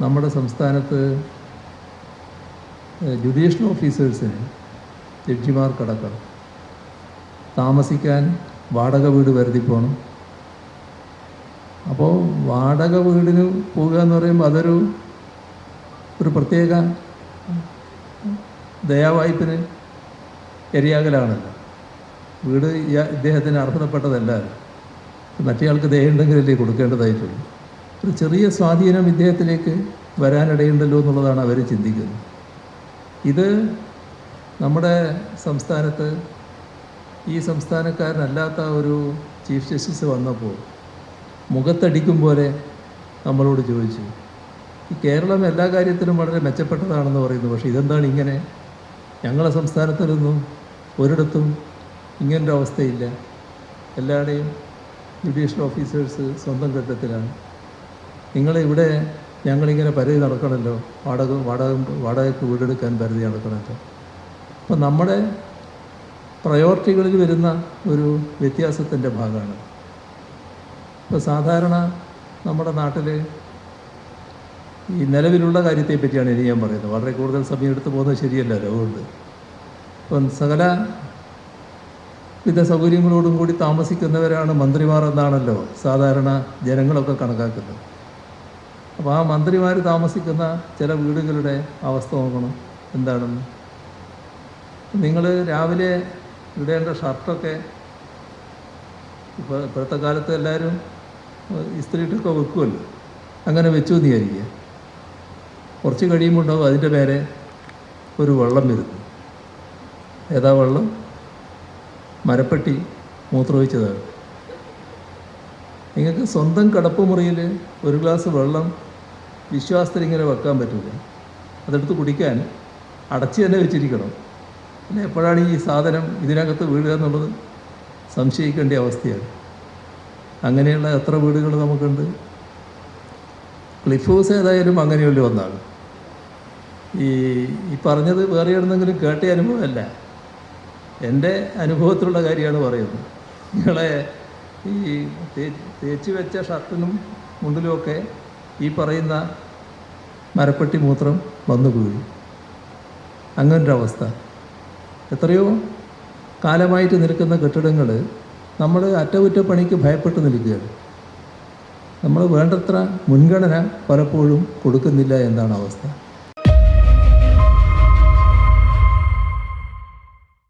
നമ്മുടെ സംസ്ഥാനത്ത് ജുഡീഷ്യൽ ഓഫീസേഴ്സിന് ജഡ്ജിമാർക്കടക്കം താമസിക്കാൻ വാടക വീട് വരുത്തി പോകണം. അപ്പോൾ വാടക വീടിന് പോകുക എന്ന് പറയുമ്പോൾ അതൊരു പ്രത്യേക ദയാവായ്പിന് ഇരയാകലാണല്ലോ. വീട് ഇദ്ദേഹത്തിന് അർഹതപ്പെട്ടതല്ല, മറ്റേയാൾക്ക് ദയുണ്ടെങ്കിലല്ലേ കൊടുക്കേണ്ടതായിട്ടുള്ളൂ. ഒരു ചെറിയ സ്വാധീനം ഇദ്ദേഹത്തിലേക്ക് വരാനിടയുണ്ടല്ലോ എന്നുള്ളതാണ് അവർ ചിന്തിക്കുന്നത്. ഇത് നമ്മുടെ സംസ്ഥാനത്ത് ഈ സംസ്ഥാനക്കാരനല്ലാത്ത ഒരു ചീഫ് ജസ്റ്റിസ് വന്നപ്പോൾ മുഖത്തടിക്കും പോലെ നമ്മളോട് ചോദിച്ചു, ഈ കേരളം എല്ലാ കാര്യത്തിലും വളരെ മെച്ചപ്പെട്ടതാണെന്ന് പറയുന്നു, പക്ഷേ ഇതെന്താണ് ഇങ്ങനെ? ഞങ്ങളെ സംസ്ഥാനത്തിലൊന്നും ഒരിടത്തും ഇങ്ങനൊരു അവസ്ഥയില്ല. എല്ലാവരുടെയും ജുഡീഷ്യൽ ഓഫീസേഴ്സ് സ്വന്തം ഘട്ടത്തിലാണ്. നിങ്ങളിവിടെ ഞങ്ങളിങ്ങനെ പരതി നടക്കണമല്ലോ, വാടകയ്ക്ക് വീടെടുക്കാൻ പരതി നടക്കണമല്ലോ. അപ്പം നമ്മുടെ പ്രയോറിറ്റികളിൽ വരുന്ന ഒരു വ്യത്യാസത്തിൻ്റെ ഭാഗമാണ്. ഇപ്പോൾ സാധാരണ നമ്മുടെ നാട്ടിൽ ഈ നിലവിലുള്ള കാര്യത്തെ പറ്റിയാണ് ഇനി ഞാൻ പറയുന്നത്. വളരെ കൂടുതൽ സമയം എടുത്ത് പോകുന്നത് ശരിയല്ലല്ലോ. അതുകൊണ്ട് ഇപ്പം സകല വിധ സൗകര്യങ്ങളോടും കൂടി താമസിക്കുന്നവരാണ് മന്ത്രിമാർ എന്നാണല്ലോ സാധാരണ ജനങ്ങളൊക്കെ കണക്കാക്കുന്നത്. അപ്പോൾ ആ മന്ത്രിമാർ താമസിക്കുന്ന ചില വീടുകളുടെ അവസ്ഥ നോക്കണം എന്താണെന്ന്. നിങ്ങൾ രാവിലെ ഇടേണ്ട ഷർട്ടൊക്കെ ഇപ്പോഴത്തെ കാലത്ത് എല്ലാവരും ഇസ്ത്രീയിട്ടൊക്കെ വെക്കുമല്ലോ. അങ്ങനെ വെച്ചു എന്ന് വിചാരിക്കുക. കുറച്ച് കഴിയുമ്പോൾ ഉണ്ടാവും അതിൻ്റെ മേലെ ഒരു വെള്ളം വരുന്നു. ഏതാ വെള്ളം? മരപ്പെട്ടി മൂത്രമൊഴിച്ചതാണ്. നിങ്ങൾക്ക് സ്വന്തം കിടപ്പുമുറിയിൽ ഒരു ഗ്ലാസ് വെള്ളം വിശ്വാസത്തിൽ ഇങ്ങനെ വെക്കാൻ പറ്റില്ല. അതെടുത്ത് കുടിക്കാൻ അടച്ച് തന്നെ വെച്ചിരിക്കണം. പിന്നെ എപ്പോഴാണ് ഈ സാധനം ഇതിനകത്ത് വീഴുക എന്നുള്ളത് സംശയിക്കേണ്ട അവസ്ഥയാണ്. അങ്ങനെയുള്ള എത്ര വീടുകൾ നമുക്കുണ്ട്. ക്ലിഫ് ഹൗസ് ഏതായാലും അങ്ങനെയുള്ള ഒന്നാണ്. ഈ പറഞ്ഞത് വേറെ എവിടെന്നെങ്കിലും കേട്ട അനുഭവമല്ല, എൻ്റെ അനുഭവത്തിലുള്ള കാര്യമാണ് പറയുന്നത്. നിങ്ങളെ ഈ തേച്ച് വെച്ച ഷർട്ടിനും മുണ്ടിലുമൊക്കെ ഈ പറയുന്ന മരപ്പെട്ടി മൂത്രം വന്നു വീഴും. അങ്ങനൊരവസ്ഥ. എത്രയോ കാലമായിട്ട് നിൽക്കുന്ന കെട്ടിടങ്ങൾ നമ്മൾ അറ്റകുറ്റപ്പണിക്ക് ഭയപ്പെട്ട് നിൽക്കുകയാണ്. നമ്മൾ വേണ്ടത്ര മുൻഗണന പലപ്പോഴും കൊടുക്കുന്നില്ല എന്നാണ് അവസ്ഥ.